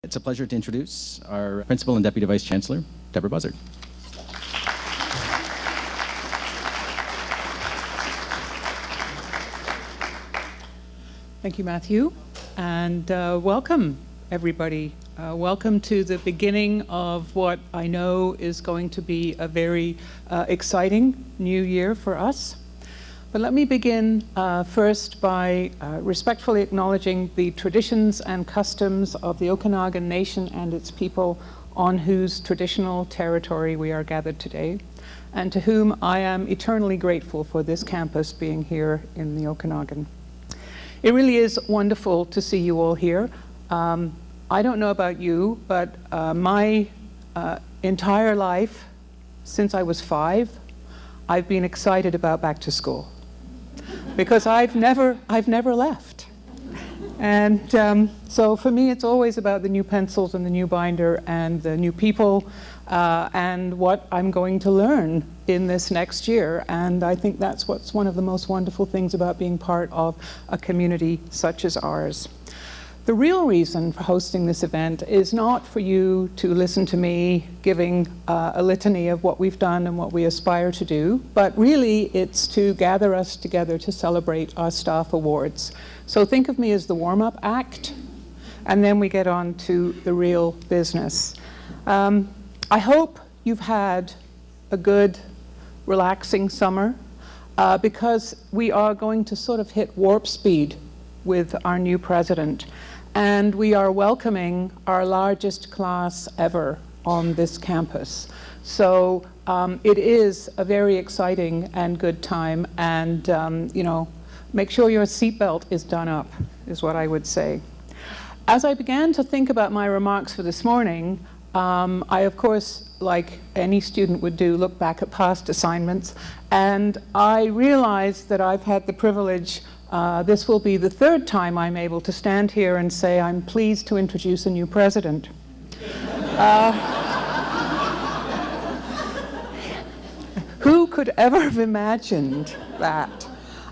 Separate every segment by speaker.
Speaker 1: It's a pleasure to introduce our Principal and Deputy Vice-Chancellor, Deborah Buzzard.
Speaker 2: Thank you, Matthew, and welcome, everybody. Welcome to the beginning of what I know is going to be a very exciting new year for us. But let me begin first by respectfully acknowledging the traditions and customs of the Okanagan Nation and its people on whose traditional territory we are gathered today, and to whom I am eternally grateful for this campus being here in the Okanagan. It really is wonderful to see you all here. I don't know about you, but my entire life, since I was 5, I've been excited about back to school. Because I've never left. And so for me, it's always about the new pencils and the new binder and the new people and what I'm going to learn in this next year. And I think that's what's one of the most wonderful things about being part of a community such as ours. The real reason for hosting this event is not for you to listen to me giving a litany of what we've done and what we aspire to do, but really it's to gather us together to celebrate our staff awards. So think of me as the warm-up act, and then we get on to the real business. I hope you've had a good, relaxing summer, because we are going to sort of hit warp speed with our new president. And we are welcoming our largest class ever on this campus. So it is a very exciting and good time. And, make sure your seatbelt is done up, is what I would say. As I began to think about my remarks for this morning, I, of course, like any student would do, look back at past assignments. And I realized that I've had the privilege this will be the 3rd time I'm able to stand here and say I'm pleased to introduce a new president. Who could ever have imagined that?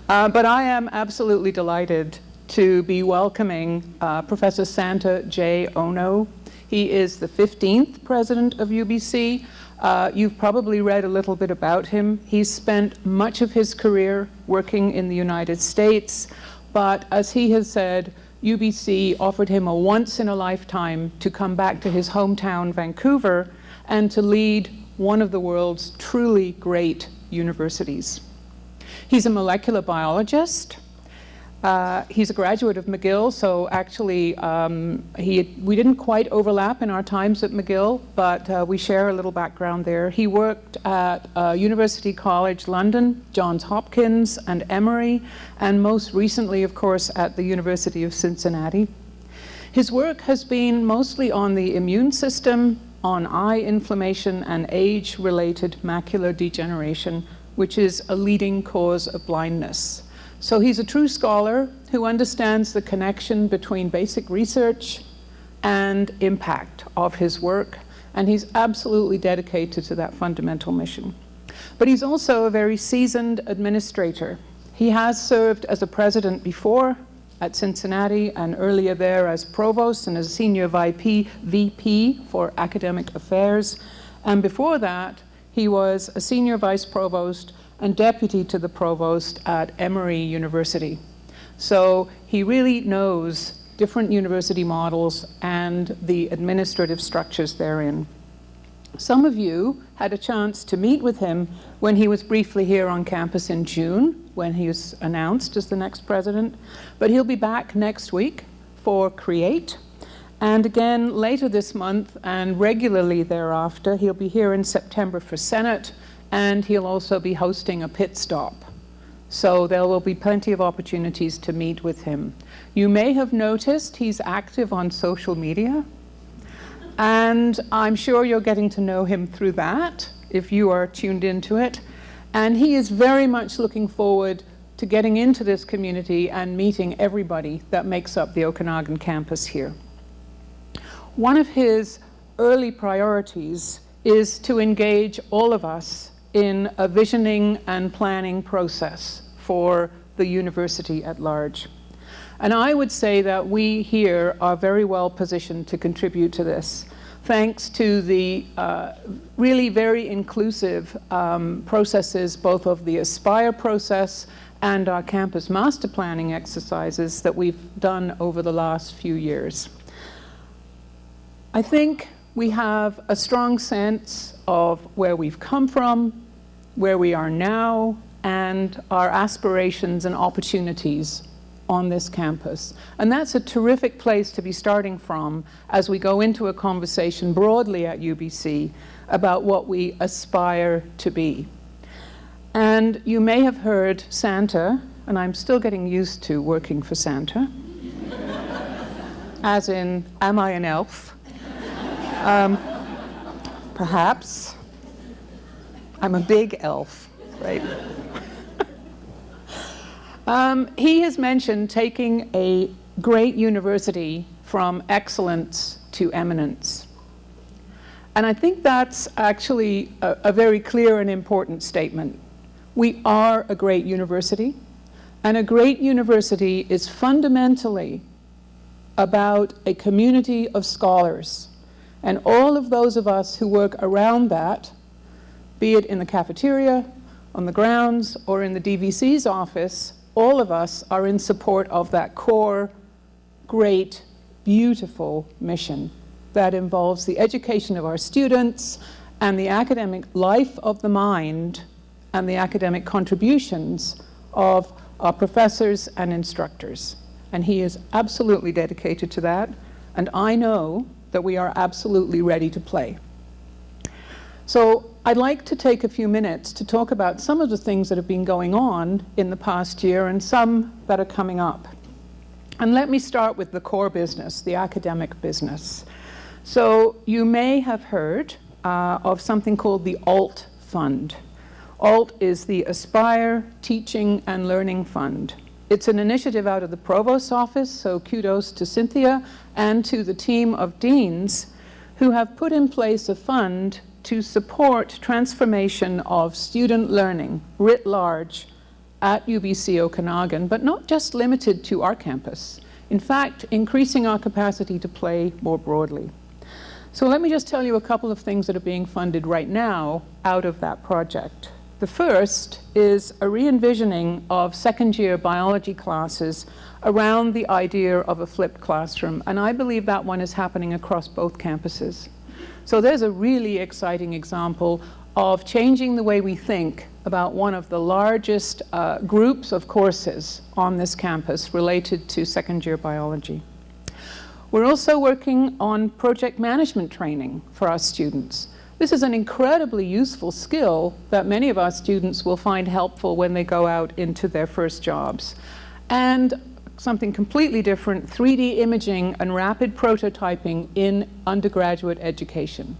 Speaker 2: But I am absolutely delighted to be welcoming Professor Santa J. Ono. He is the 15th President of UBC. You've probably read a little bit about him. He's spent much of his career working in the United States, but as he has said, UBC offered him a once-in-a-lifetime to come back to his hometown, Vancouver, and to lead one of the world's truly great universities. He's a molecular biologist. He's a graduate of McGill, so actually we didn't quite overlap in our times at McGill, but we share a little background there. He worked at University College London, Johns Hopkins, and Emory, and most recently, of course, at the University of Cincinnati. His work has been mostly on the immune system, on eye inflammation, and age-related macular degeneration, which is a leading cause of blindness. So he's a true scholar who understands the connection between basic research and impact of his work, and he's absolutely dedicated to that fundamental mission. But he's also a very seasoned administrator. He has served as a president before at Cincinnati, and earlier there as provost and as senior VP for academic affairs. And before that, he was a senior vice provost and deputy to the provost at Emory University. So he really knows different university models and the administrative structures therein. Some of you had a chance to meet with him when he was briefly here on campus in June, when he was announced as the next president, but he'll be back next week for Create. And again, later this month and regularly thereafter, he'll be here in September for Senate, and he'll also be hosting a pit stop. So there will be plenty of opportunities to meet with him. You may have noticed he's active on social media, and I'm sure you're getting to know him through that, if you are tuned into it. And he is very much looking forward to getting into this community and meeting everybody that makes up the Okanagan campus here. One of his early priorities is to engage all of us in a visioning and planning process for the university at large. And I would say that we here are very well positioned to contribute to this, thanks to the really very inclusive processes, both of the Aspire process and our campus master planning exercises that we've done over the last few years. I think we have a strong sense of where we've come from, where we are now, and our aspirations and opportunities on this campus. And that's a terrific place to be starting from as we go into a conversation broadly at UBC about what we aspire to be. And you may have heard Santa, and I'm still getting used to working for Santa, as in, am I an elf? Perhaps. I'm a big elf, right? He has mentioned taking a great university from excellence to eminence. And I think that's actually a very clear and important statement. We are a great university, and a great university is fundamentally about a community of scholars. And all of those of us who work around that, be it in the cafeteria, on the grounds, or in the DVC's office, all of us are in support of that core, great, beautiful mission that involves the education of our students and the academic life of the mind and the academic contributions of our professors and instructors. And he is absolutely dedicated to that, and I know that we are absolutely ready to play. So I'd like to take a few minutes to talk about some of the things that have been going on in the past year and some that are coming up. And let me start with the core business, the academic business. So you may have heard of something called the ALT Fund. ALT is the Aspire Teaching and Learning Fund. It's an initiative out of the Provost's office, so kudos to Cynthia and to the team of deans who have put in place a fund to support transformation of student learning writ large at UBC Okanagan, but not just limited to our campus. In fact, increasing our capacity to play more broadly. So let me just tell you a couple of things that are being funded right now out of that project. The first is a re-envisioning of second-year biology classes around the idea of a flipped classroom, and I believe that one is happening across both campuses. So there's a really exciting example of changing the way we think about one of the largest groups of courses on this campus related to second-year biology. We're also working on project management training for our students. This is an incredibly useful skill that many of our students will find helpful when they go out into their first jobs. And something completely different, 3D imaging and rapid prototyping in undergraduate education.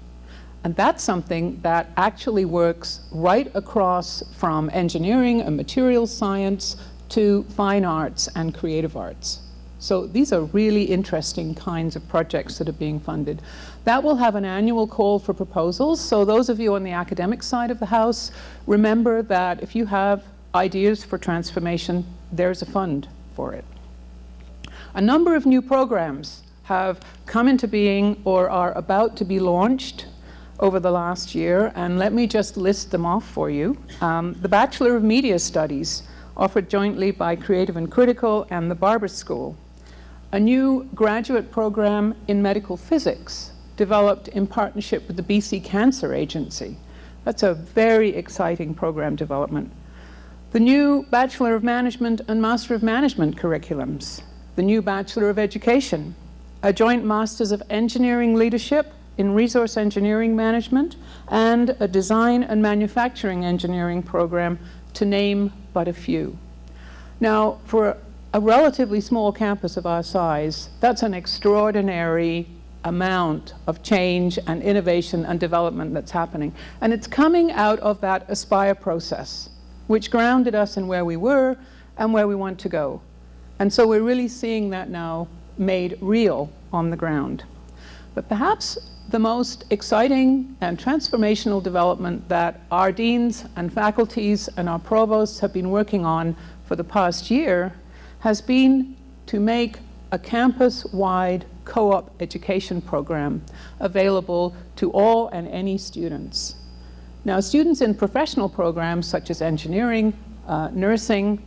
Speaker 2: And that's something that actually works right across from engineering and materials science to fine arts and creative arts. So these are really interesting kinds of projects that are being funded. That will have an annual call for proposals. So those of you on the academic side of the house, remember that if you have ideas for transformation, there's a fund for it. A number of new programs have come into being or are about to be launched over the last year, and let me just list them off for you. The Bachelor of Media Studies, offered jointly by Creative and Critical and the Barber School. A new graduate program in medical physics, developed in partnership with the BC Cancer Agency. That's a very exciting program development. The new Bachelor of Management and Master of Management curriculums. The new Bachelor of Education. A joint Masters of Engineering Leadership in Resource Engineering Management, and a Design and Manufacturing Engineering program, to name but a few. Now, for a relatively small campus of our size, that's an extraordinary amount of change and innovation and development that's happening. And it's coming out of that Aspire process, which grounded us in where we were and where we want to go. And so we're really seeing that now made real on the ground. But perhaps the most exciting and transformational development that our deans and faculties and our provosts have been working on for the past year has been to make a campus-wide co-op education program available to all and any students. Now, students in professional programs such as engineering, nursing,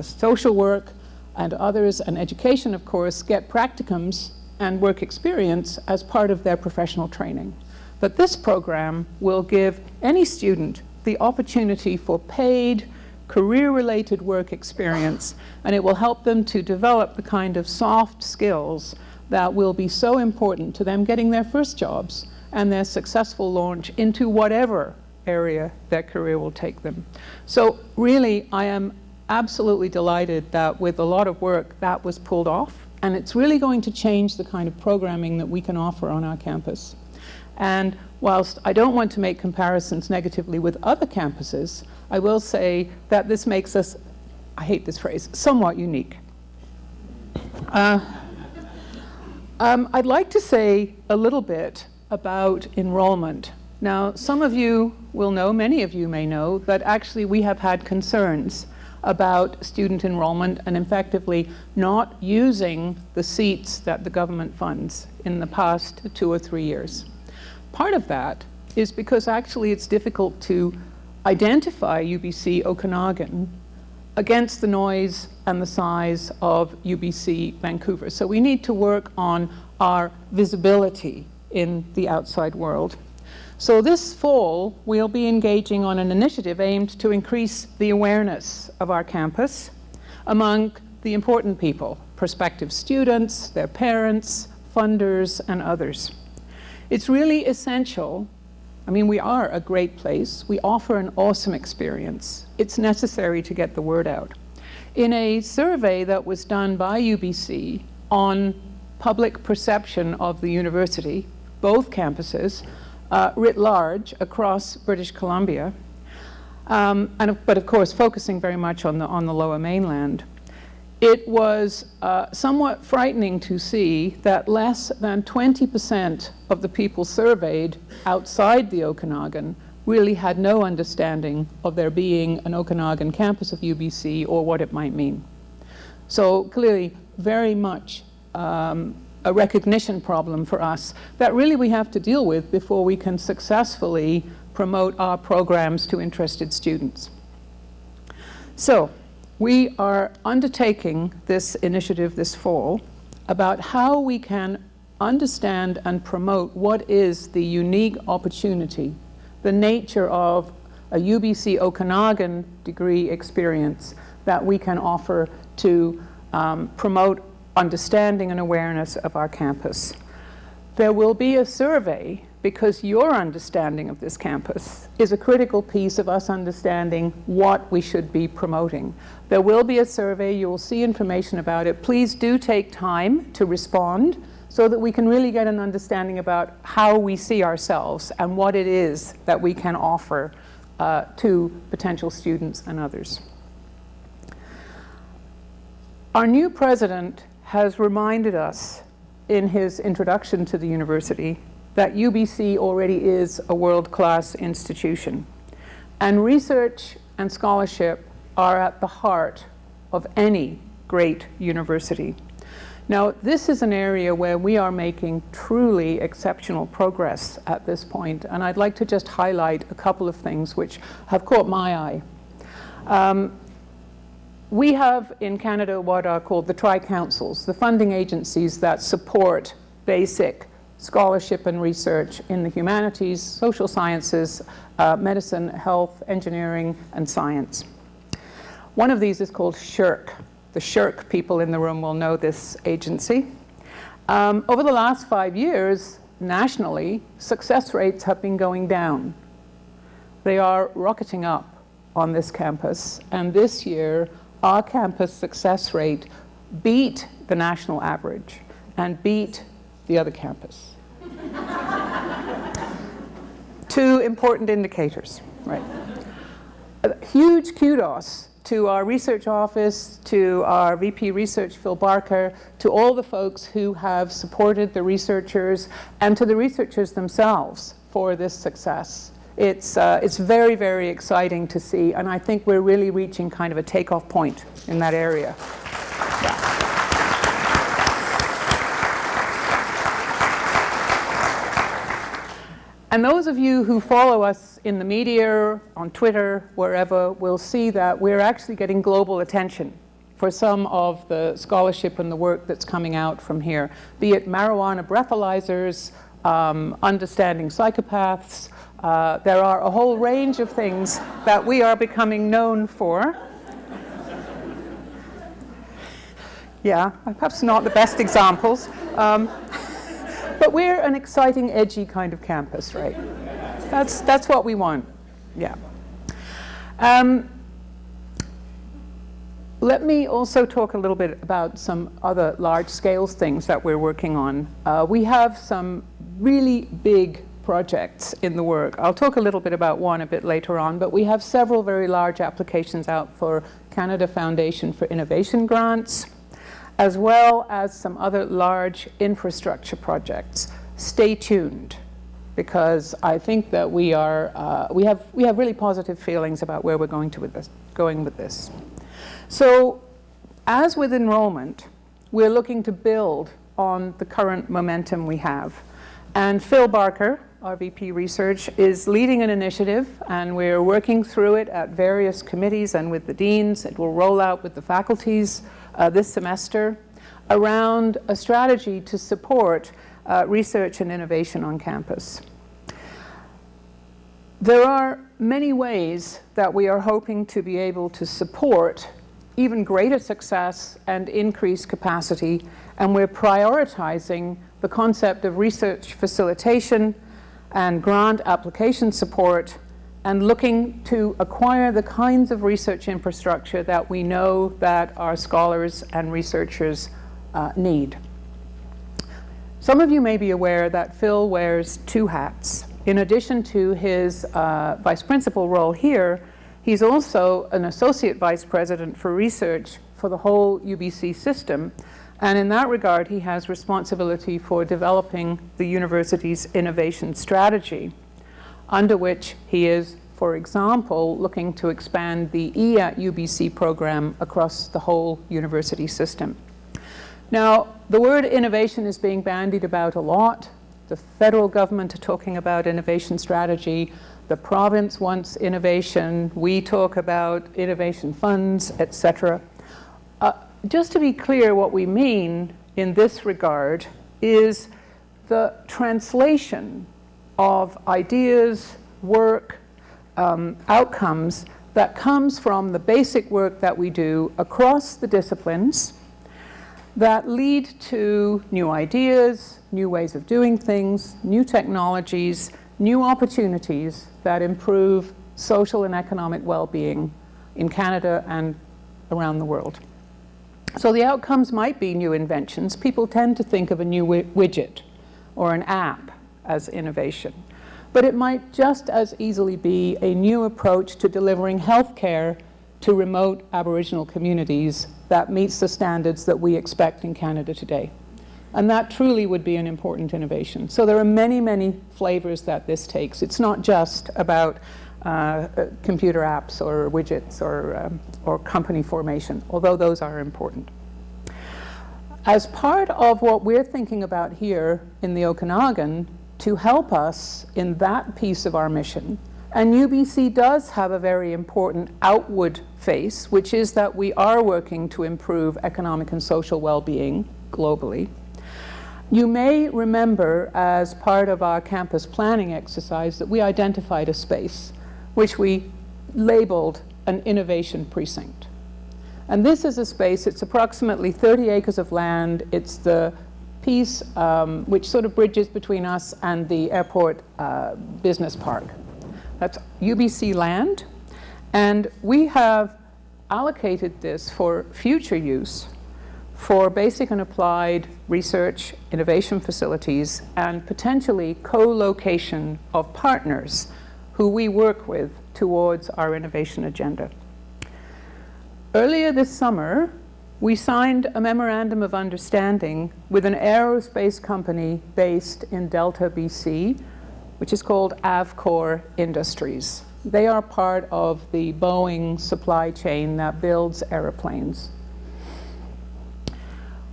Speaker 2: social work, and others, and education, of course, get practicums and work experience as part of their professional training. But this program will give any student the opportunity for paid, career-related work experience, and it will help them to develop the kind of soft skills that will be so important to them getting their first jobs and their successful launch into whatever area their career will take them. So really, I am absolutely delighted that with a lot of work that was pulled off, and it's really going to change the kind of programming that we can offer on our campus. And whilst I don't want to make comparisons negatively with other campuses, I will say that this makes us, I hate this phrase, somewhat unique. I'd like to say a little bit about enrollment. Now, some of you will know, many of you may know, that actually we have had concerns about student enrollment and effectively not using the seats that the government funds in the past 2 or 3 years. Part of that is because actually it's difficult to identify UBC Okanagan against the noise and the size of UBC Vancouver. So we need to work on our visibility in the outside world. So this fall, we'll be engaging on an initiative aimed to increase the awareness of our campus among the important people, prospective students, their parents, funders, and others. It's really essential. I mean, we are a great place. We offer an awesome experience. It's necessary to get the word out. In a survey that was done by UBC on public perception of the university, both campuses, writ large across British Columbia, but of course focusing very much on the Lower Mainland, it was somewhat frightening to see that less than 20% of the people surveyed outside the Okanagan really had no understanding of there being an Okanagan campus of UBC or what it might mean. So clearly very much a recognition problem for us that really we have to deal with before we can successfully promote our programs to interested students. So we are undertaking this initiative this fall about how we can understand and promote what is the unique opportunity, the nature of a UBC Okanagan degree experience that we can offer to promote understanding and awareness of our campus. There will be a survey because your understanding of this campus is a critical piece of us understanding what we should be promoting. There will be a survey, you will see information about it. Please do take time to respond so that we can really get an understanding about how we see ourselves and what it is that we can offer to potential students and others. Our new president has reminded us in his introduction to the university that UBC already is a world-class institution. And research and scholarship are at the heart of any great university. Now, this is an area where we are making truly exceptional progress at this point, and I'd like to just highlight a couple of things which have caught my eye. We have in Canada what are called the tri-councils, the funding agencies that support basic scholarship and research in the humanities, social sciences, medicine, health, engineering, and science. One of these is called SSHRC. The SSHRC people in the room will know this agency. Over the last 5 years, nationally, success rates have been going down. They are rocketing up on this campus, and this year, our campus success rate beat the national average and beat the other campus. 2 important indicators, right? A huge kudos to our research office, to our VP Research, Phil Barker, to all the folks who have supported the researchers, and to the researchers themselves for this success. It's very, very exciting to see, and I think we're really reaching kind of a takeoff point in that area. Yeah. And those of you who follow us in the media, on Twitter, wherever, will see that we're actually getting global attention for some of the scholarship and the work that's coming out from here, be it marijuana breathalyzers, understanding psychopaths. There are a whole range of things that we are becoming known for. Yeah, perhaps not the best examples. But we're an exciting, edgy kind of campus, right? That's what we want, yeah. Let me also talk a little bit about some other large-scale things that we're working on. We have some really big projects in the work. I'll talk a little bit about one a bit later on, but we have several very large applications out for Canada Foundation for Innovation grants, as well as some other large infrastructure projects. Stay tuned, because I think that we have really positive feelings about where we're going with this. So, as with enrollment, we're looking to build on the current momentum we have. And Phil Barker, our VP Research, is leading an initiative, and we're working through it at various committees and with the deans. It will roll out with the faculties this semester around a strategy to support research and innovation on campus. There are many ways that we are hoping to be able to support even greater success and increased capacity, and we're prioritizing the concept of research facilitation and grant application support, and looking to acquire the kinds of research infrastructure that we know that our scholars and researchers need. Some of you may be aware that Phil wears two hats. In addition to his vice principal role here, he's also an associate vice president for research for the whole UBC system. And in that regard, he has responsibility for developing the university's innovation strategy, under which he is, for example, looking to expand the E at UBC program across the whole university system. Now, the word innovation is being bandied about a lot. The federal government are talking about innovation strategy. The province wants innovation. We talk about innovation funds, etc. Just to be clear, what we mean in this regard is the translation of ideas, work, outcomes that comes from the basic work that we do across the disciplines that lead to new ideas, new ways of doing things, new technologies, new opportunities that improve social and economic well-being in Canada and around the world. So the outcomes might be new inventions. People tend to think of a new widget or an app as innovation. But it might just as easily be a new approach to delivering healthcare to remote Aboriginal communities that meets the standards that we expect in Canada today. And that truly would be an important innovation. So there are many, many flavors that this takes. It's not just about computer apps or widgets or company formation, although those are important. As part of what we're thinking about here in the Okanagan to help us in that piece of our mission, and UBC does have a very important outward face, which is that we are working to improve economic and social well-being globally. You may remember, as part of our campus planning exercise, that we identified a space which we labeled an innovation precinct. And this is a space, it's approximately 30 acres of land. It's the piece which sort of bridges between us and the airport business park. That's UBC land. And we have allocated this for future use for basic and applied research, innovation facilities, and potentially co-location of partners who we work with towards our innovation agenda. Earlier this summer, we signed a memorandum of understanding with an aerospace company based in Delta, BC, which is called Avcor Industries. They are part of the Boeing supply chain that builds airplanes.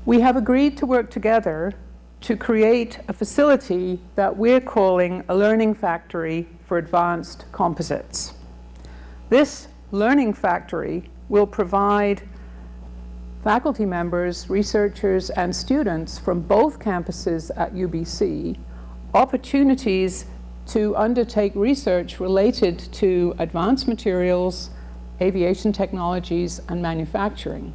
Speaker 2: We have agreed to work together to create a facility that we're calling a learning factory for advanced composites. This learning factory will provide faculty members, researchers, and students from both campuses at UBC opportunities to undertake research related to advanced materials, aviation technologies, and manufacturing.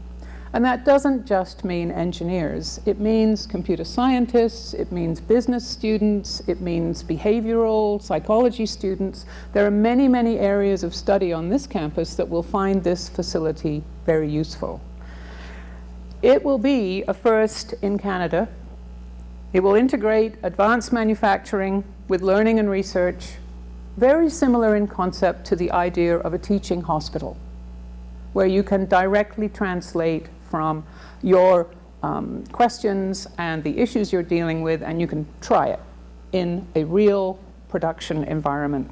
Speaker 2: And that doesn't just mean engineers. It means computer scientists, it means business students, it means behavioral psychology students. There are many, many areas of study on this campus that will find this facility very useful. It will be a first in Canada. It will integrate advanced manufacturing with learning and research, very similar in concept to the idea of a teaching hospital, where you can directly translate from your questions and the issues you're dealing with, and you can try it in a real production environment.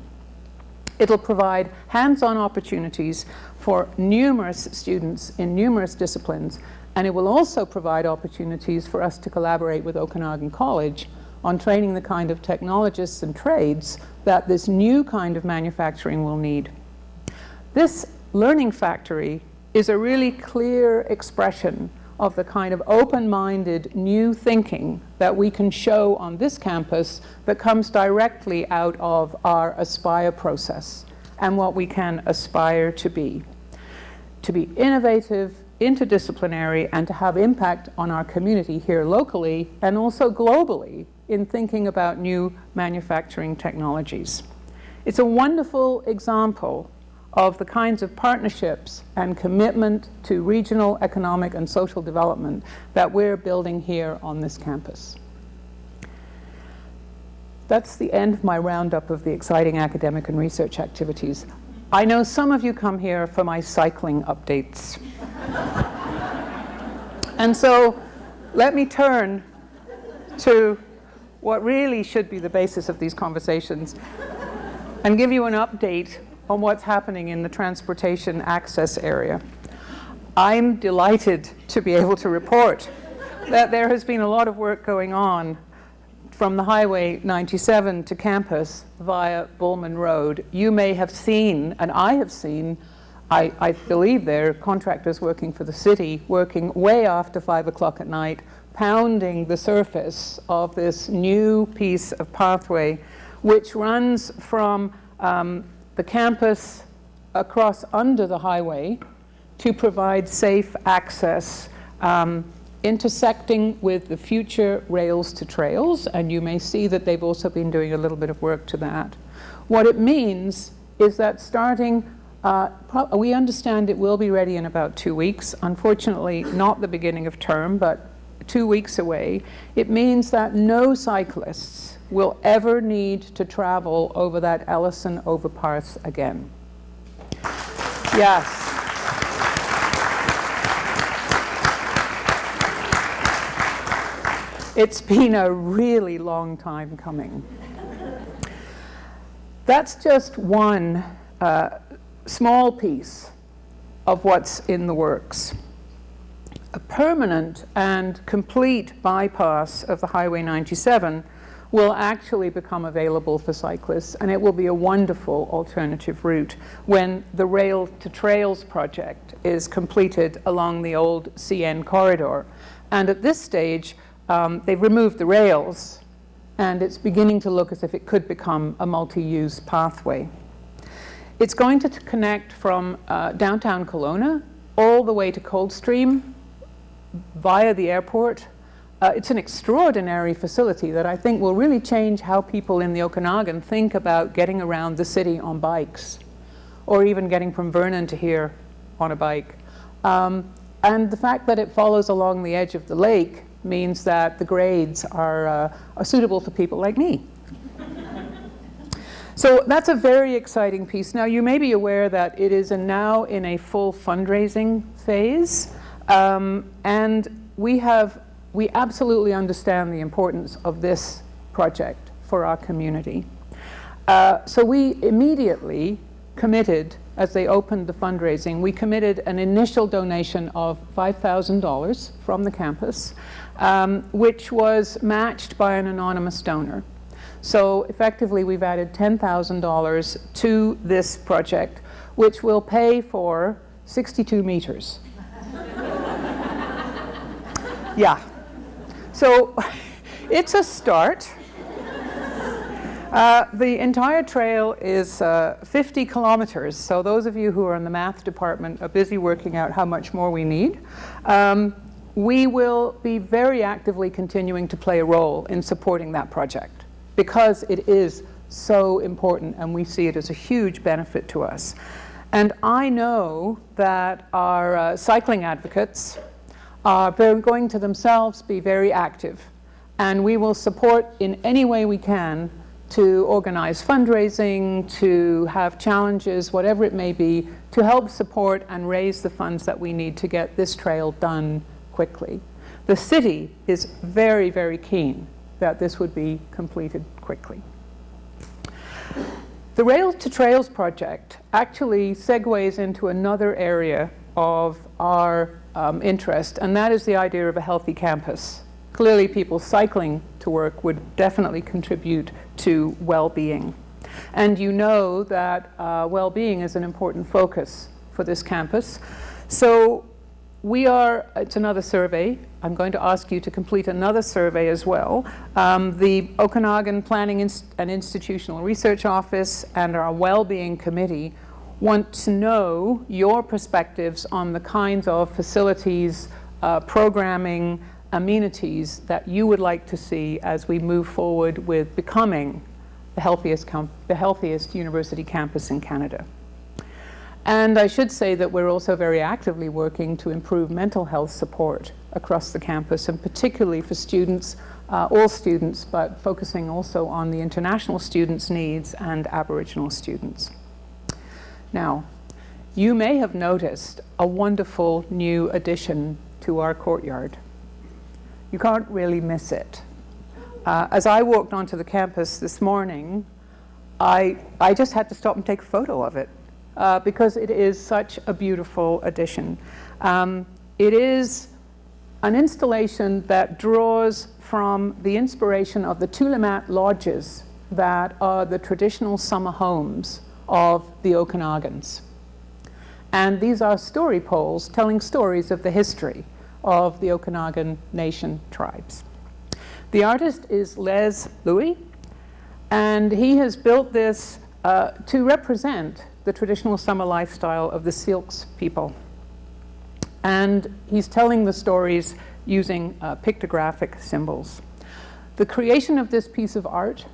Speaker 2: It'll provide hands-on opportunities for numerous students in numerous disciplines, and it will also provide opportunities for us to collaborate with Okanagan College on training the kind of technologists and trades that this new kind of manufacturing will need. This learning factory is a really clear expression of the kind of open-minded new thinking that we can show on this campus that comes directly out of our Aspire process and what we can aspire to be innovative, interdisciplinary, and to have impact on our community here locally and also globally in thinking about new manufacturing technologies. It's a wonderful example of the kinds of partnerships and commitment to regional economic and social development that we're building here on this campus. That's the end of my roundup of the exciting academic and research activities. I know some of you come here for my cycling updates. And so let me turn to what really should be the basis of these conversations and give you an update on what's happening in the transportation access area. I'm delighted to be able to report that there has been a lot of work going on from the Highway 97 to campus via Bullman Road. You may have seen, and I have seen, I believe there are contractors working for the city, working way after 5 o'clock at night, pounding the surface of this new piece of pathway, which runs from the campus across under the highway to provide safe access, intersecting with the future rails to trails, and you may see that they've also been doing a little bit of work to that. What it means is that starting, we understand it will be ready in about 2 weeks, unfortunately not the beginning of term, but 2 weeks away. It means that no cyclists will ever need to travel over that Ellison overpass again. Yes. It's been a really long time coming. That's just one small piece of what's in the works. A permanent and complete bypass of the Highway 97 will actually become available for cyclists, and it will be a wonderful alternative route when the Rail to Trails project is completed along the old CN corridor. And at this stage, they've removed the rails, and it's beginning to look as if it could become a multi-use pathway. It's going to connect from downtown Kelowna all the way to Coldstream via the airport. It's an extraordinary facility that I think will really change how people in the Okanagan think about getting around the city on bikes, or even getting from Vernon to here on a bike. And the fact that it follows along the edge of the lake means that the grades are suitable for people like me. So that's a very exciting piece. Now, you may be aware that it is now in a full fundraising phase, and we absolutely understand the importance of this project for our community. So we immediately committed as they opened the fundraising, we committed an initial donation of $5,000 from the campus, which was matched by an anonymous donor. So effectively, we've added $10,000 to this project, which will pay for 62 meters. Yeah. So it's a start. The entire trail is 50 kilometers, so those of you who are in the math department are busy working out how much more we need. We will be very actively continuing to play a role in supporting that project because it is so important and we see it as a huge benefit to us. And I know that our cycling advocates are going to themselves be very active, and we will support in any way we can to organize fundraising, to have challenges, whatever it may be, to help support and raise the funds that we need to get this trail done quickly. The city is very, very keen that this would be completed quickly. The Rail to Trails project actually segues into another area of our interest, and that is the idea of a healthy campus. Clearly, people cycling to work would definitely contribute to well-being. And you know that well-being is an important focus for this campus. So it's another survey. I'm going to ask you to complete another survey as well. The Okanagan Planning and Institutional Research Office and our Well-Being Committee want to know your perspectives on the kinds of facilities, programming, amenities that you would like to see as we move forward with becoming the healthiest university campus in Canada. And I should say that we're also very actively working to improve mental health support across the campus, and particularly for students, all students, but focusing also on the international students' needs and Aboriginal students. Now, you may have noticed a wonderful new addition to our courtyard. You can't really miss it. As I walked onto the campus this morning, I just had to stop and take a photo of it because it is such a beautiful addition. It is an installation that draws from the inspiration of the Tullamat lodges that are the traditional summer homes of the Okanagans. And these are story poles telling stories of the history of the Okanagan Nation tribes. The artist is Les Louis, and he has built this to represent the traditional summer lifestyle of the Silks people. And he's telling the stories using pictographic symbols. The creation of this piece of art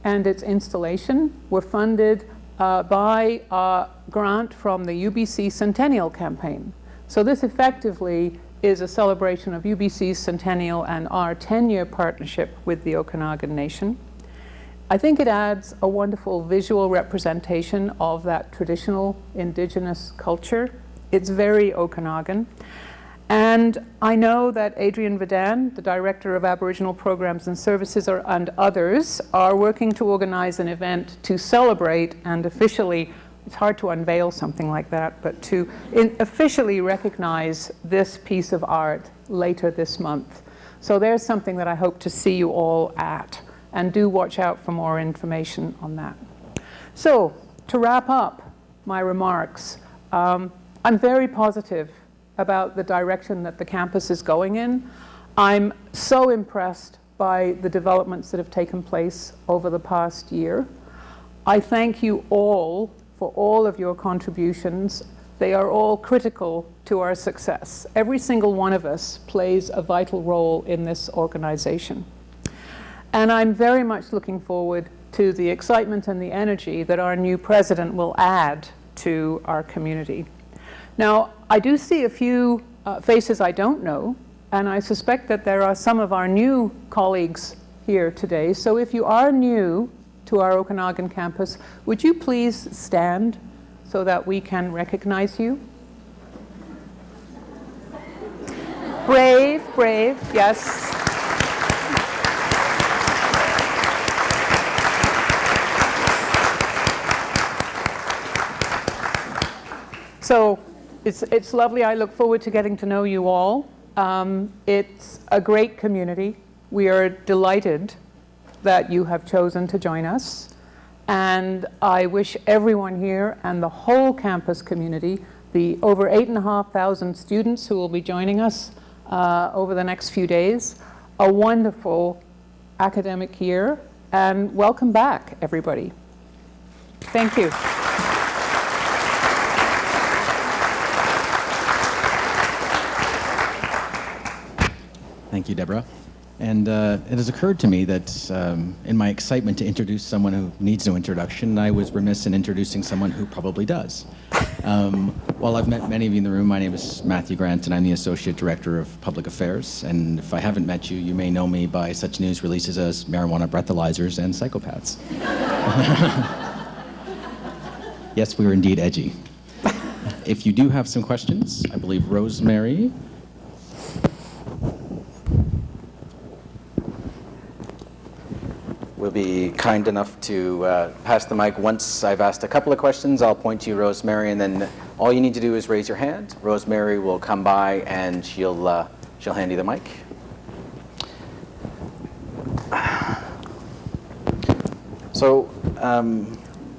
Speaker 2: and its installation were funded by a grant from the UBC Centennial Campaign. So this effectively is a celebration of UBC's centennial and our 10-year partnership with the Okanagan Nation. I think it adds a wonderful visual representation of that traditional Indigenous culture. It's very Okanagan. And I know that Adrian Vidan, the Director of Aboriginal Programs and Services, and others are working to organize an event to celebrate and officially, it's hard to unveil something like that, but to officially recognize this piece of art later this month. So there's something that I hope to see you all at, and do watch out for more information on that. So to wrap up my remarks, I'm very positive about the direction that the campus is going in. I'm so impressed by the developments that have taken place over the past year. I thank you all for all of your contributions. They are all critical to our success. Every single one of us plays a vital role in this organization. And I'm very much looking forward to the excitement and the energy that our new president will add to our community. Now, I do see a few faces I don't know, and I suspect that there are some of our new colleagues here today. So if you are new to our Okanagan campus, would you please stand so that we can recognize you? Brave, brave, yes. So it's lovely. I look forward to getting to know you all. It's a great community. We are delighted that you have chosen to join us. And I wish everyone here and the whole campus community, the over 8,500 students who will be joining us over the next few days, a wonderful academic year, and welcome back, everybody. Thank you.
Speaker 1: Thank you, Deborah. And it has occurred to me that in my excitement to introduce someone who needs no introduction, I was remiss in introducing someone who probably does. While I've met many of you in the room, my name is Matthew Grant, and I'm the Associate Director of Public Affairs. And if I haven't met you, you may know me by such news releases as marijuana breathalyzers and psychopaths. Yes, we are indeed edgy. If you do have some questions, I believe Rosemary will be kind enough to pass the mic. Once I've asked a couple of questions, I'll point to you, Rosemary, and then all you need to do is raise your hand. Rosemary will come by and she'll hand you the mic. So,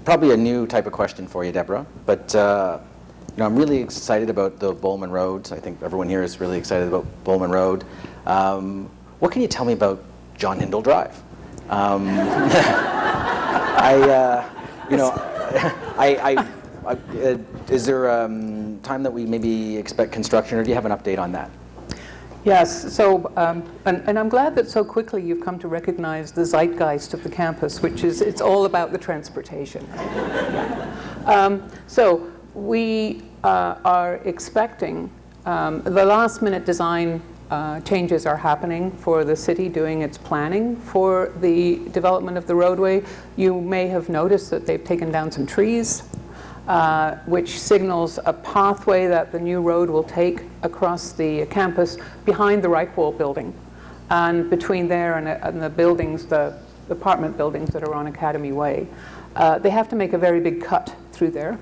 Speaker 1: probably a new type of question for you, Deborah, but I'm really excited about the Bowman Road. I think everyone here is really excited about Bowman Road. What can you tell me about John Hindle Drive? Is there time that we maybe expect construction, or do you have an update on that?
Speaker 2: Yes, so, and I'm glad that so quickly you've come to recognize the zeitgeist of the campus, which is, it's all about the transportation. So we are expecting, the last minute design changes are happening for the city doing its planning for the development of the roadway. You may have noticed that they've taken down some trees, which signals a pathway that the new road will take across the campus behind the Reichwald building, and between there and the buildings, the apartment buildings that are on Academy Way. They have to make a very big cut through there.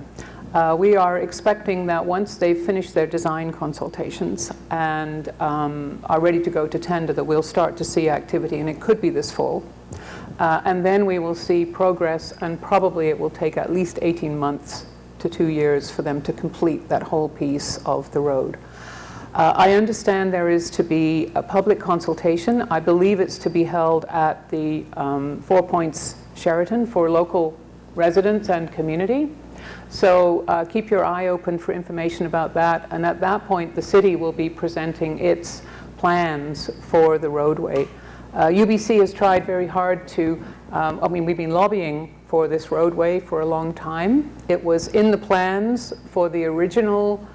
Speaker 2: We are expecting that once they've finished their design consultations and are ready to go to tender, that we'll start to see activity, and it could be this fall. And then we will see progress, and probably it will take at least 18 months to 2 years for them to complete that whole piece of the road. I understand there is to be a public consultation. I believe it's to be held at the Four Points Sheraton for local residents and community. So keep your eye open for information about that. And at that point, the city will be presenting its plans for the roadway. UBC has tried very hard to, we've been lobbying for this roadway for a long time. It was in the plans for the original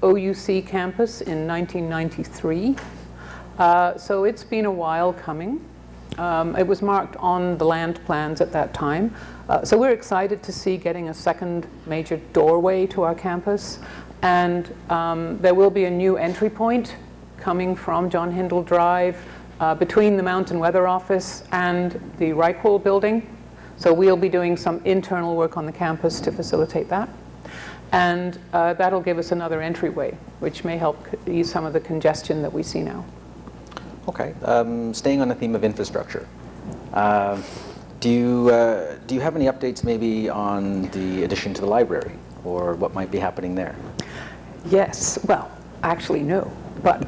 Speaker 2: OUC campus in 1993. So it's been a while coming. It was marked on the land plans at that time. So we're excited to see getting a second major doorway to our campus. And there will be a new entry point coming from John Hindle Drive between the Mountain Weather Office and the Reichwald building. So we'll be doing some internal work on the campus to facilitate that. And that'll give us another entryway, which may help ease some of the congestion that we see now.
Speaker 1: Okay, staying on the theme of infrastructure. Do you have any updates maybe on the addition to the library, or what might be happening there?
Speaker 2: Yes, well, actually no, but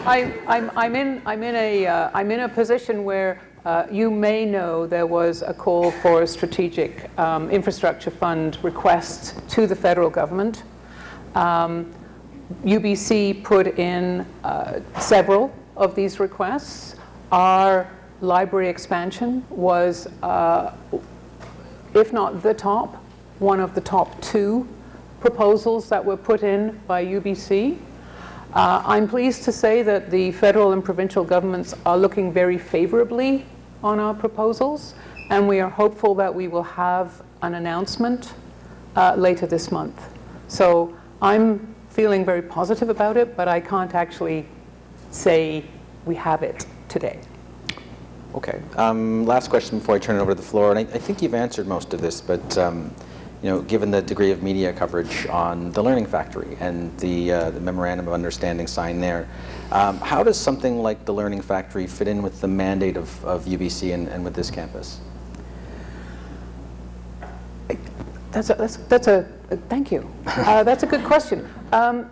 Speaker 2: I'm in a position where you may know there was a call for a strategic infrastructure fund request to the federal government. UBC put in several of these requests. Our library expansion was, if not the top, one of the top 2 proposals that were put in by UBC. I'm pleased to say that the federal and provincial governments are looking very favorably on our proposals, and we are hopeful that we will have an announcement later this month. So I'm feeling very positive about it, but I can't actually say we have it today.
Speaker 1: Okay. Last question before I turn it over to the floor, and I think you've answered most of this, but given the degree of media coverage on the Learning Factory and the Memorandum of Understanding signed there, how does something like the Learning Factory fit in with the mandate of UBC and with this campus?
Speaker 2: Thank you. That's a good question.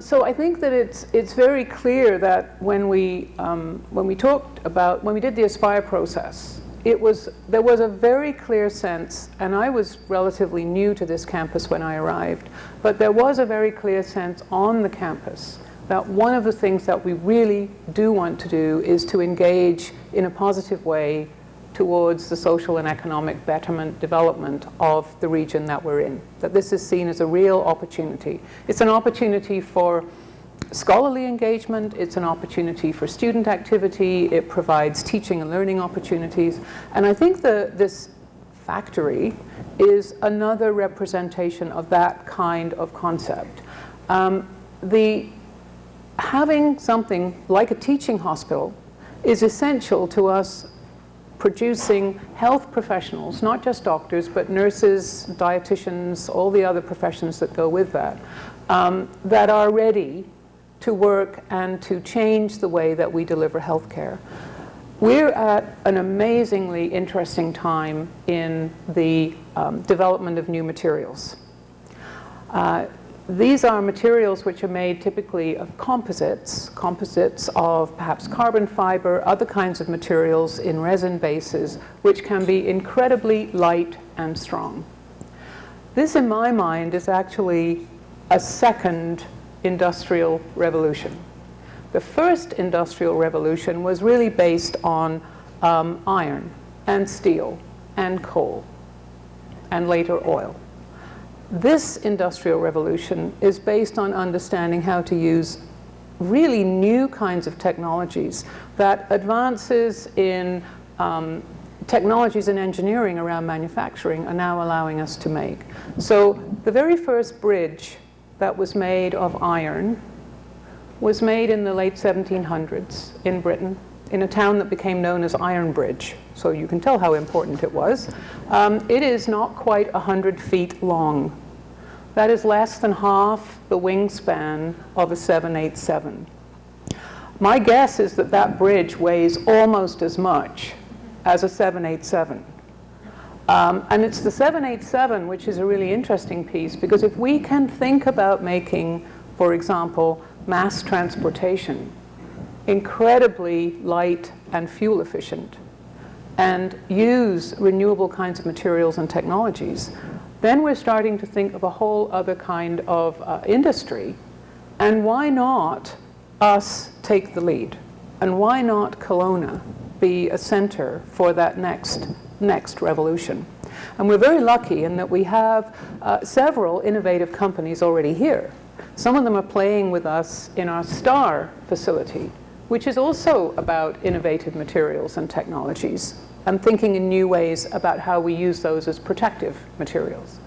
Speaker 2: So I think that it's very clear that when we did the Aspire process, there was a very clear sense, and I was relatively new to this campus when I arrived, but there was a very clear sense on the campus that one of the things that we really do want to do is to engage in a positive way towards the social and economic betterment development of the region that we're in. That this is seen as a real opportunity. It's an opportunity for scholarly engagement, it's an opportunity for student activity, it provides teaching and learning opportunities, and I think this factory is another representation of that kind of concept. Having something like a teaching hospital is essential to us producing health professionals, not just doctors, but nurses, dietitians, all the other professions that go with that, that are ready to work and to change the way that we deliver healthcare. We're at an amazingly interesting time in the development of new materials. These are materials which are made typically of composites of perhaps carbon fiber, other kinds of materials in resin bases, which can be incredibly light and strong. This, in my mind, is actually a second industrial revolution. The first industrial revolution was really based on iron and steel and coal and later oil. This industrial revolution is based on understanding how to use really new kinds of technologies that advances in technologies and engineering around manufacturing are now allowing us to make. So the very first bridge that was made of iron was made in the late 1700s in Britain, in a town that became known as Iron Bridge. So you can tell how important it was. It is not quite 100 feet long. That is less than half the wingspan of a 787. My guess is that that bridge weighs almost as much as a 787. And it's the 787 which is a really interesting piece, because if we can think about making, for example, mass transportation incredibly light and fuel efficient, and use renewable kinds of materials and technologies, then we're starting to think of a whole other kind of industry. And why not us take the lead? And why not Kelowna be a center for that next revolution? And we're very lucky in that we have several innovative companies already here. Some of them are playing with us in our STAR facility, which is also about innovative materials and technologies, and thinking in new ways about how we use those as protective materials.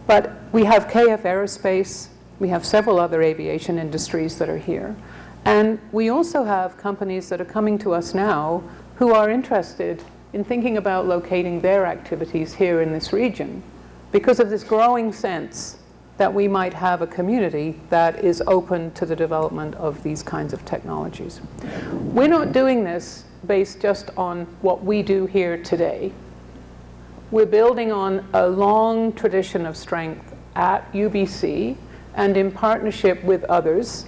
Speaker 2: But we have KF Aerospace, we have several other aviation industries that are here, and we also have companies that are coming to us now who are interested in thinking about locating their activities here in this region because of this growing sense that we might have a community that is open to the development of these kinds of technologies. We're not doing this based just on what we do here today. We're building on a long tradition of strength at UBC and in partnership with others,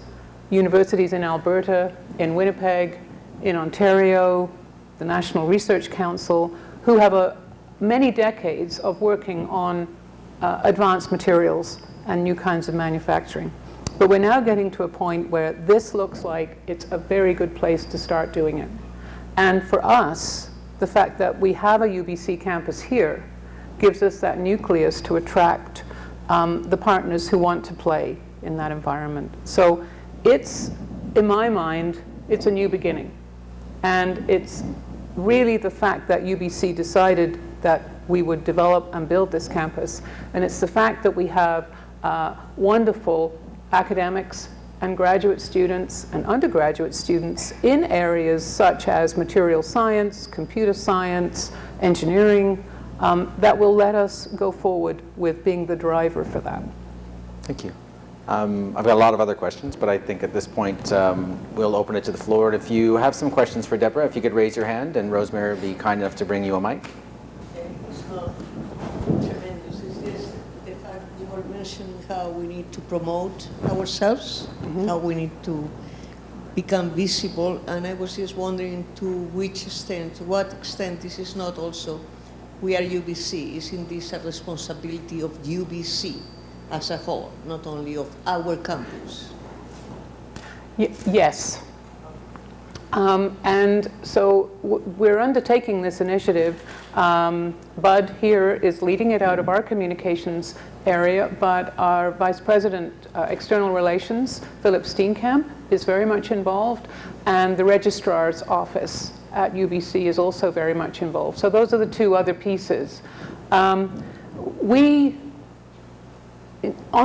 Speaker 2: universities in Alberta, in Winnipeg, in Ontario, the National Research Council, who have many decades of working on advanced materials and new kinds of manufacturing. But we're now getting to a point where this looks like it's a very good place to start doing it. And for us, the fact that we have a UBC campus here gives us that nucleus to attract the partners who want to play in that environment. So it's, in my mind, it's a new beginning. And it's really the fact that UBC decided that we would develop and build this campus. And it's the fact that we have wonderful academics and graduate students and undergraduate students in areas such as material science, computer science, engineering, that will let us go forward with being the driver for that.
Speaker 1: Thank you. I've got a lot of other questions, but I think at this point we'll open it to the floor. And if you have some questions for Deborah, if you could raise your hand, and Rosemary will be kind enough to bring you a mic.
Speaker 3: It's not tremendous. It's just the fact you were mentioning how we need to promote ourselves, how we need to become visible, and I was just wondering to which extent, to what extent this is not also, we are UBC, isn't this a responsibility of UBC as a whole, not only of our campus?
Speaker 2: Yes. And so we're undertaking this initiative. Bud here is leading it out of our communications area, but our Vice President, External Relations, Philip Steenkamp, is very much involved, and the Registrar's Office at UBC is also very much involved. So those are the two other pieces. On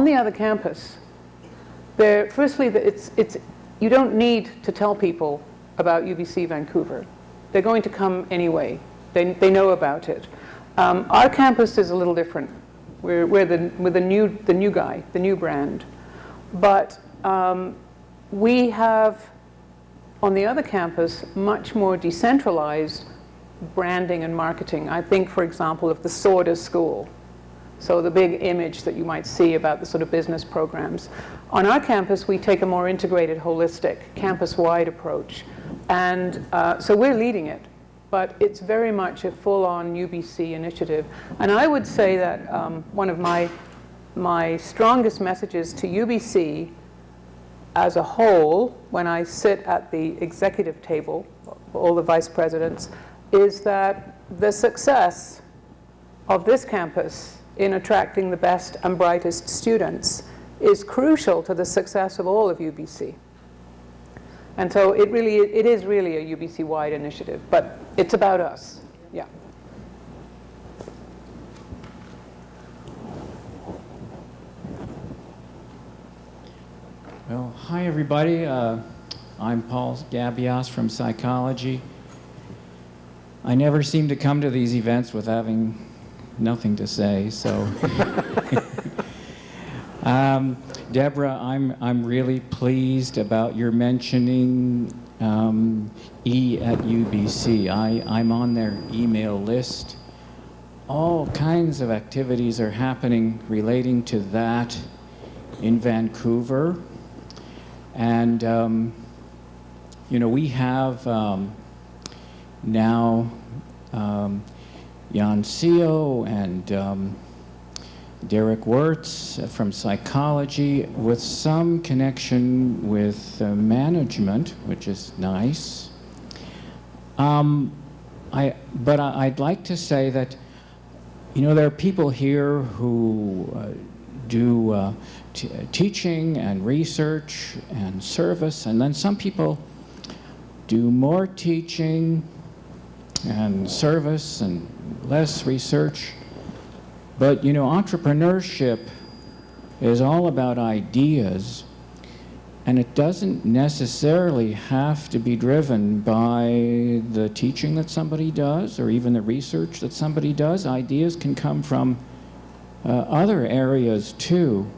Speaker 2: the other campus, firstly, you don't need to tell people about UBC Vancouver. They're going to come anyway. They know about it. Our campus is a little different. We're the new guy, the new brand. But we have, on the other campus, much more decentralized branding and marketing. I think, for example, of the SORDA school. So the big image that you might see about the sort of business programs. On our campus, we take a more integrated, holistic, campus-wide approach. And so we're leading it, but it's very much a full-on UBC initiative. And I would say that one of my strongest messages to UBC as a whole, when I sit at the executive table, all the vice presidents, is that the success of this campus in attracting the best and brightest students is crucial to the success of all of UBC. And so it is really a UBC-wide initiative, but it's about us, yeah.
Speaker 4: Well, hi everybody. I'm Paul Gabias from Psychology. I never seem to come to these events with having nothing to say, so. Deborah, I'm really pleased about your mentioning E at UBC. I'm on their email list. All kinds of activities are happening relating to that in Vancouver. And, you know, we have now Jan Seo and Derek Wirtz from Psychology with some connection with management, which is nice. But I'd like to say that, you know, there are people here who do teaching and research and service, and then some people do more teaching and service and less research. But, you know, entrepreneurship is all about ideas, and it doesn't necessarily have to be driven by the teaching that somebody does or even the research that somebody does. Ideas can come from other areas too.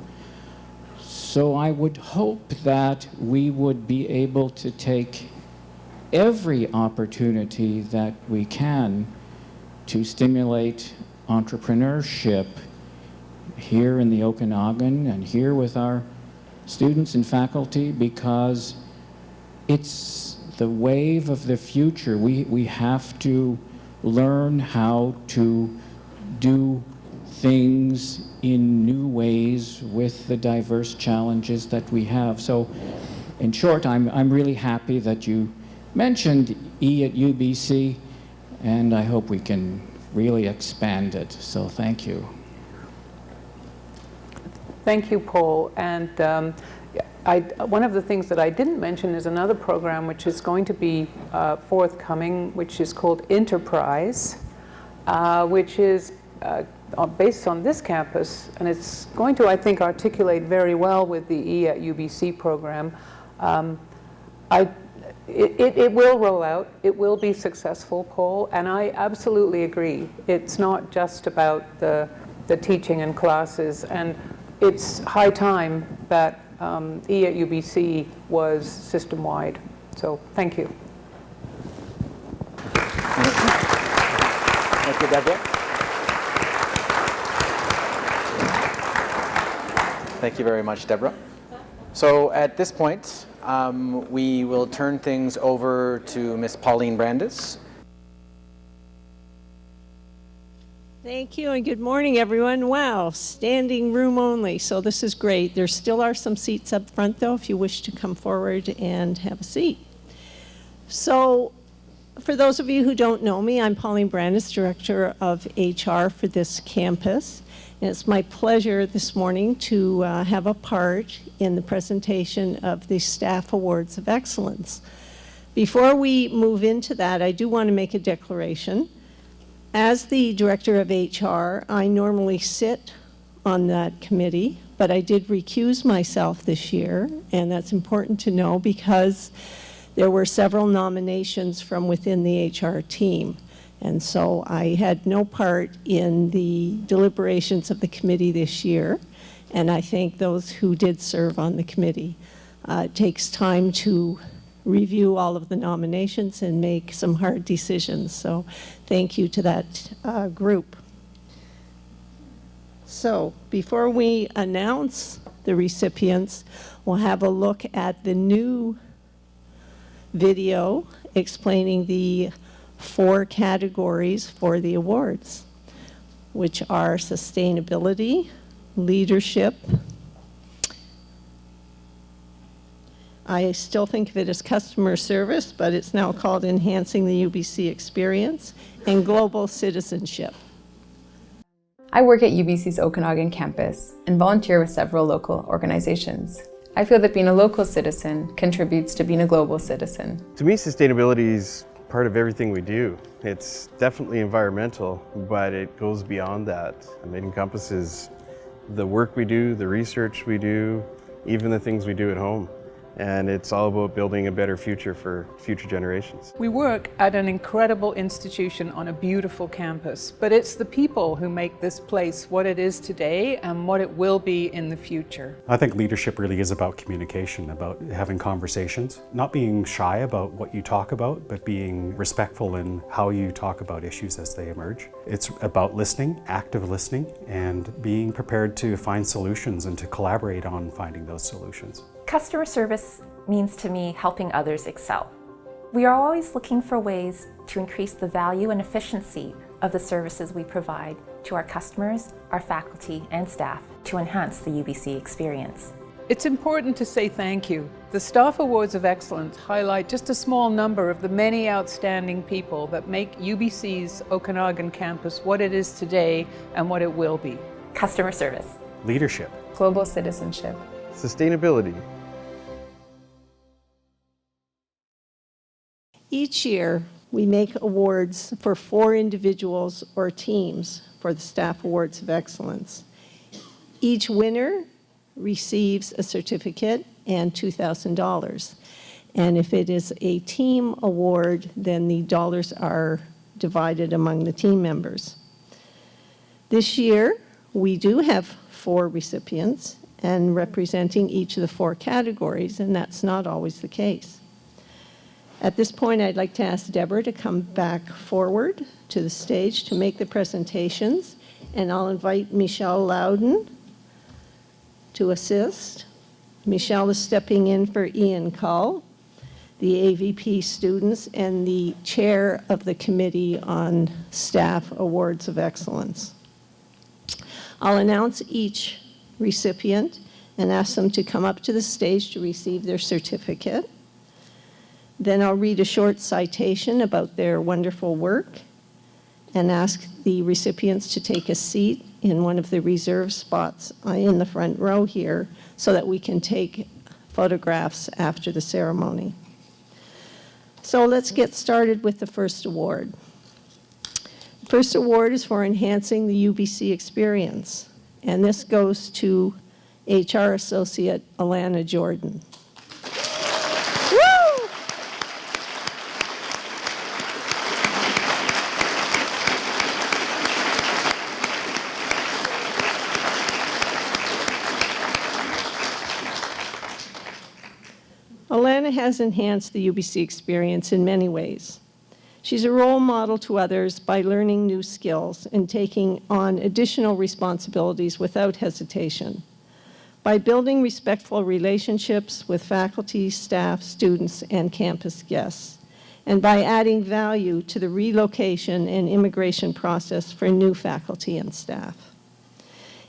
Speaker 4: So I would hope that we would be able to take every opportunity that we can to stimulate entrepreneurship here in the Okanagan and here with our students and faculty, because it's the wave of the future. We have to learn how to do things in new ways with the diverse challenges that we have. So in short, I'm really happy that you mentioned E at UBC, and I hope we can really expand it. So thank you.
Speaker 2: Thank you, Paul. And one of the things that I didn't mention is another program which is going to be forthcoming, which is called Enterprise, which is based on this campus, and it's going to, I think, articulate very well with the E at UBC program. It will roll out. It will be successful, Paul, and I absolutely agree. It's not just about the teaching and classes, and it's high time that E at UBC was system-wide. So thank you.
Speaker 1: Thank you, Deborah. Thank you very much, Deborah. So at this point, we will turn things over to Ms. Pauline Brandis.
Speaker 3: Thank you and good morning, everyone. Wow, standing room only, so this is great. There still are some seats up front, though, if you wish to come forward and have a seat. So, for those of you who don't know me, I'm Pauline Brandis, Director of HR for this campus. And it's my pleasure this morning to have a part in the presentation of the Staff Awards of Excellence. Before we move into that, I do want to make a declaration. As the Director of HR, I normally sit on that committee, but I did recuse myself this year, and that's important to know because there were several nominations from within the HR team. And so I had no part in the deliberations of the committee this year, and I thank those who did serve on the committee. It takes time to review all of the nominations and make some hard decisions, so thank you to that group. So before we announce the recipients, we'll have a look at the new video explaining the 4 categories for the awards, which are sustainability, leadership. I still think of it as customer service, but it's now called enhancing the UBC experience, and global citizenship.
Speaker 5: I work at UBC's Okanagan campus and volunteer with several local organizations. I feel that being a local citizen contributes to being a global citizen.
Speaker 6: To me, sustainability is part of everything we do. It's definitely environmental, but it goes beyond that. It encompasses the work we do, the research we do, even the things we do at home. And it's all about building a better future for future generations.
Speaker 2: We work at an incredible institution on a beautiful campus, but it's the people who make this place what it is today and what it will be in the future.
Speaker 7: I think leadership really is about communication, about having conversations, not being shy about what you talk about, but being respectful in how you talk about issues as they emerge. It's about listening, active listening, and being prepared to find solutions and to collaborate on finding those solutions.
Speaker 8: Customer service means to me helping others excel. We are always looking for ways to increase the value and efficiency of the services we provide to our customers, our faculty, and staff to enhance the UBC experience.
Speaker 2: It's important to say thank you. The Staff Awards of Excellence highlight just a small number of the many outstanding people that make UBC's Okanagan campus what it is today and what it will be.
Speaker 8: Customer service.
Speaker 7: Leadership.
Speaker 5: Global citizenship.
Speaker 6: Sustainability.
Speaker 3: Each year, we make awards for 4 individuals or teams for the Staff Awards of Excellence. Each winner receives a certificate and $2,000. And if it is a team award, then the dollars are divided among the team members. This year, we do have 4 recipients and representing each of the 4 categories, and that's not always the case. At this point, I'd like to ask Deborah to come back forward to the stage to make the presentations, and I'll invite Michelle Loudon to assist. Michelle is stepping in for Ian Cull, the AVP students, and the chair of the Committee on Staff Awards of Excellence. I'll announce each recipient and ask them to come up to the stage to receive their certificate. Then I'll read a short citation about their wonderful work and ask the recipients to take a seat in one of the reserved spots in the front row here so that we can take photographs after the ceremony. So let's get started with the first award. The first award is for enhancing the UBC experience, and this goes to HR Associate Alana Jordan. Woo!
Speaker 9: has enhanced the UBC experience in many ways. She's a role model to others by learning new skills and taking on additional responsibilities without hesitation. By building respectful relationships with faculty, staff, students, and campus guests, and by adding value to the relocation and immigration process for new faculty and staff.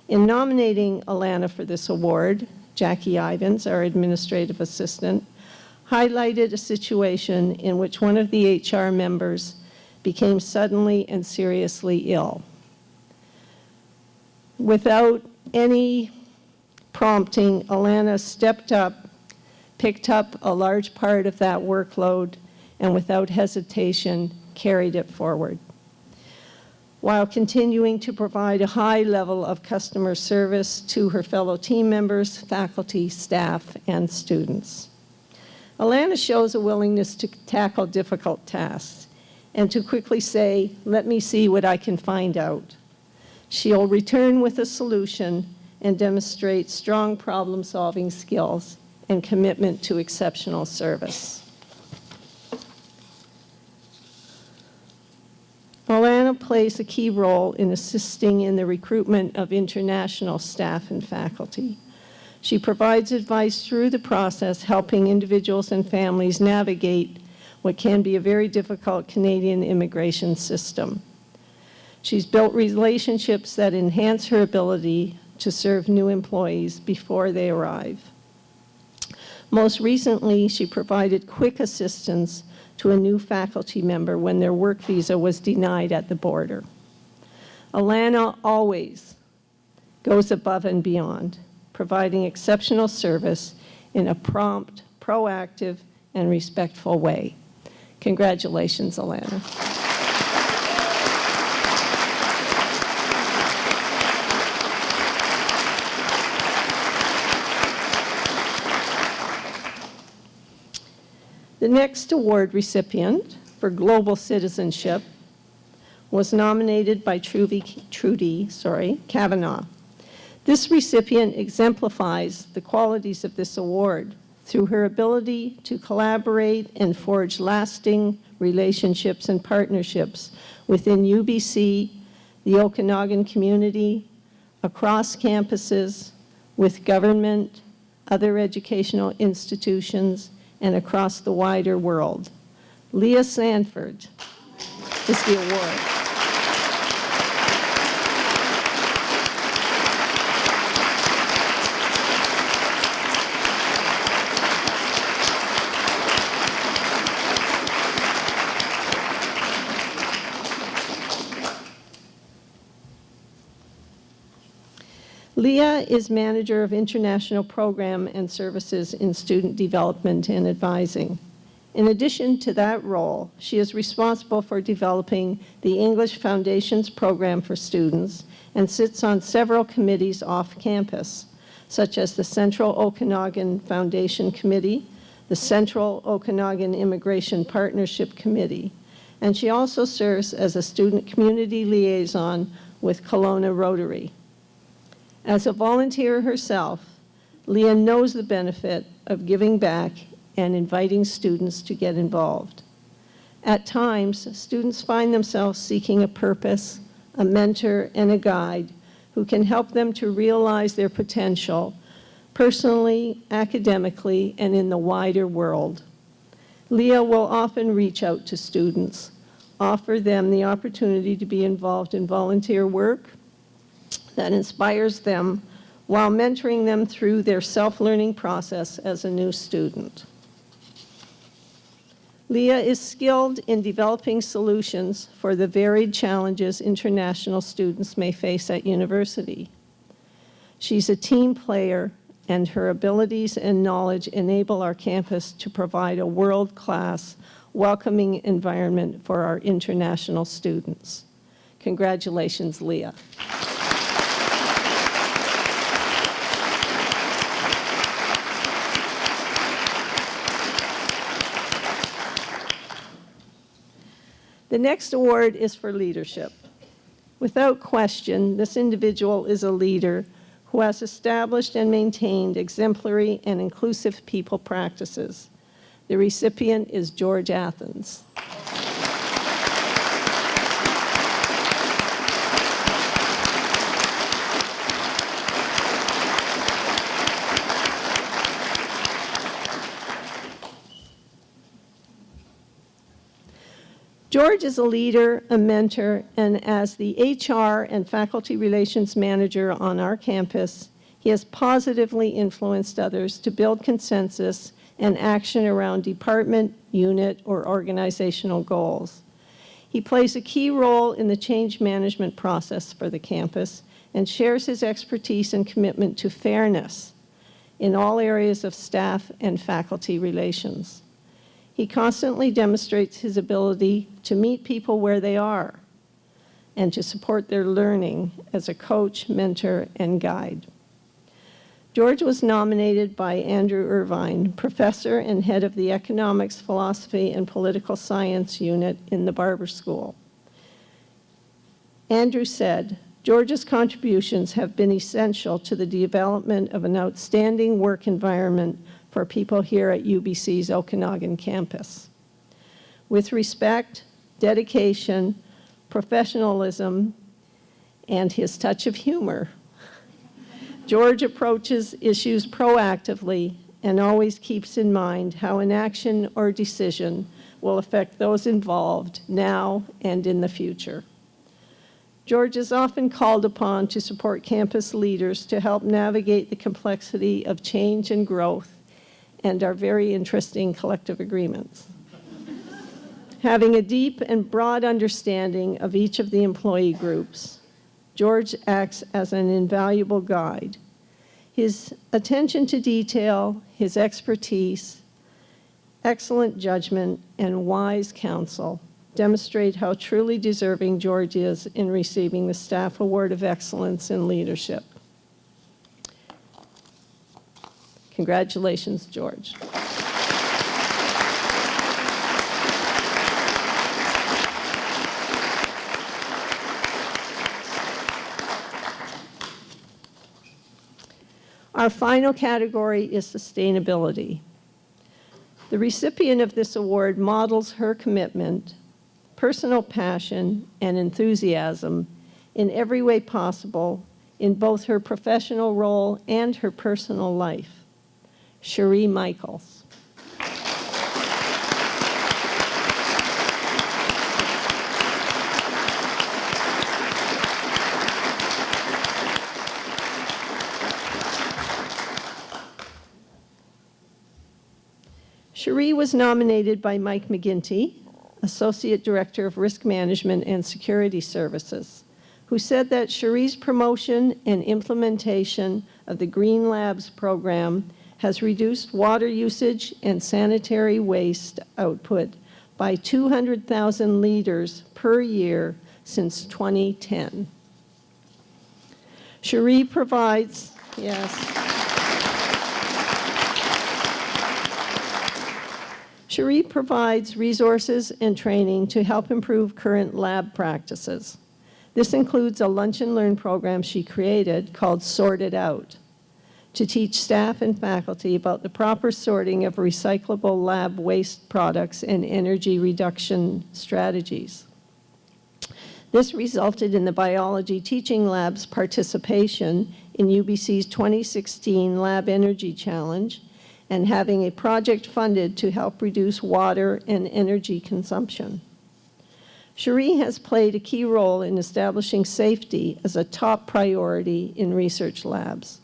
Speaker 9: In nominating Alana for this award, Jackie Ivins, our administrative assistant, highlighted a situation in which one of the HR members became suddenly and seriously ill. Without any prompting, Alana stepped up, picked up a large part of that workload, and without hesitation, carried it forward, while continuing to provide a high level of customer service to her fellow team members, faculty, staff, and students. Alana shows a willingness to tackle difficult tasks and to quickly say, "Let me see what I can find out." She'll return with a solution and demonstrate strong problem-solving skills and commitment to exceptional service. Alana plays a key role in assisting in the recruitment of international staff and faculty. She provides advice through the process, helping individuals and families navigate what can be a very difficult Canadian immigration system. She's built relationships that enhance her ability to serve new employees before they arrive. Most recently, she provided quick assistance to a new faculty member when their work visa was denied at the border. Alana always goes above and beyond, providing exceptional service in a prompt, proactive, and respectful way. Congratulations, Alana. The next award recipient for global citizenship was nominated by Trudy Kavanaugh. This recipient exemplifies the qualities of this award through her ability to collaborate and forge lasting relationships and partnerships within UBC, the Okanagan community, across campuses, with government, other educational institutions, and across the wider world. Lea Sanford is the award. Lea is Manager of International Program and Services in Student Development and Advising. In addition to that role, she is responsible for developing the English Foundations program for students and sits on several committees off campus, such as the Central Okanagan Foundation Committee, the Central Okanagan Immigration Partnership Committee, and she also serves as a student community liaison with Kelowna Rotary. As a volunteer herself, Lea knows the benefit of giving back and inviting students to get involved. At times, students find themselves seeking a purpose, a mentor, and a guide who can help them to realize their potential personally, academically, and in the wider world. Lea will often reach out to students, offer them the opportunity to be involved in volunteer work that inspires them while mentoring them through their self-learning process as a new student. Lea is skilled in developing solutions for the varied challenges international students may face at university. She's a team player, and her abilities and knowledge enable our campus to provide a world-class, welcoming environment for our international students. Congratulations, Lea. The next award is for leadership. Without question, this individual is a leader who has established and maintained exemplary and inclusive people practices. The recipient is George Athens. George is a leader, a mentor, and as the HR and faculty relations manager on our campus, he has positively influenced others to build consensus and action around department, unit, or organizational goals. He plays a key role in the change management process for the campus and shares his expertise and commitment to fairness in all areas of staff and faculty relations. He constantly demonstrates his ability to meet people where they are and to support their learning as a coach, mentor, and guide. George was nominated by Andrew Irvine, professor and head of the Economics, Philosophy, and Political Science unit in the Barber School. Andrew said, "George's contributions have been essential to the development of an outstanding work environment for people here at UBC's Okanagan campus. With respect, dedication, professionalism, and his touch of humor, George approaches issues proactively and always keeps in mind how an action or decision will affect those involved now and in the future. George is often called upon to support campus leaders to help navigate the complexity of change and growth and our very interesting collective agreements. Having a deep and broad understanding of each of the employee groups, George acts as an invaluable guide. His attention to detail, his expertise, excellent judgment, and wise counsel demonstrate how truly deserving George is in receiving the Staff Award of Excellence in Leadership. Congratulations, George. Our final category is sustainability. The recipient of this award models her commitment, personal passion, and enthusiasm in every way possible in both her professional role and her personal life. Cherie Michaels. Cherie was nominated by Mike McGinty, Associate Director of Risk Management and Security Services, who said that Cherie's promotion and implementation of the Green Labs program has reduced water usage and sanitary waste output by 200,000 liters per year since 2010. Cherie provides, Cherie provides resources and training to help improve current lab practices. This includes a lunch and learn program she created called Sort It Out, to teach staff and faculty about the proper sorting of recyclable lab waste products and energy reduction strategies. This resulted in the biology teaching lab's participation in UBC's 2016 Lab Energy Challenge and having a project funded to help reduce water and energy consumption. Cherie has played a key role in establishing safety as a top priority in research labs.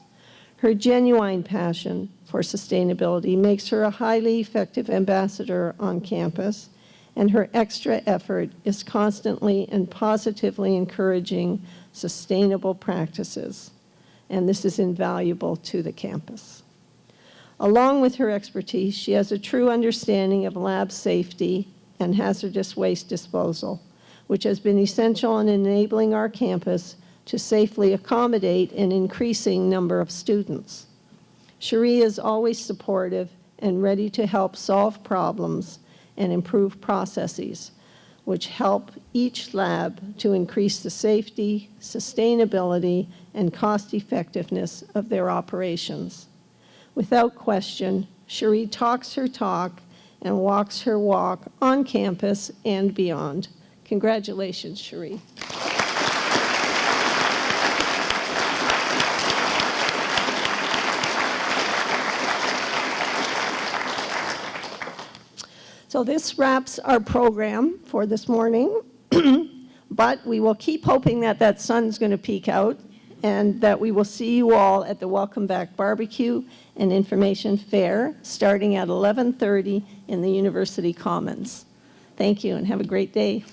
Speaker 9: Her genuine passion for sustainability makes her a highly effective ambassador on campus, and her extra effort is constantly and positively encouraging sustainable practices, and this is invaluable to the campus. Along with her expertise, she has a true understanding of lab safety and hazardous waste disposal, which has been essential in enabling our campus to safely accommodate an increasing number of students. Cherie is always supportive and ready to help solve problems and improve processes, which help each lab to increase the safety, sustainability, and cost effectiveness of their operations. Without question, Cherie talks her talk and walks her walk on campus and beyond. Congratulations, Cherie. So this wraps our program for this morning, but we will keep hoping that that sun's going to peek out and that we will see you all at the Welcome Back Barbecue and Information Fair starting at 11:30 in the University Commons. Thank you and have a great day.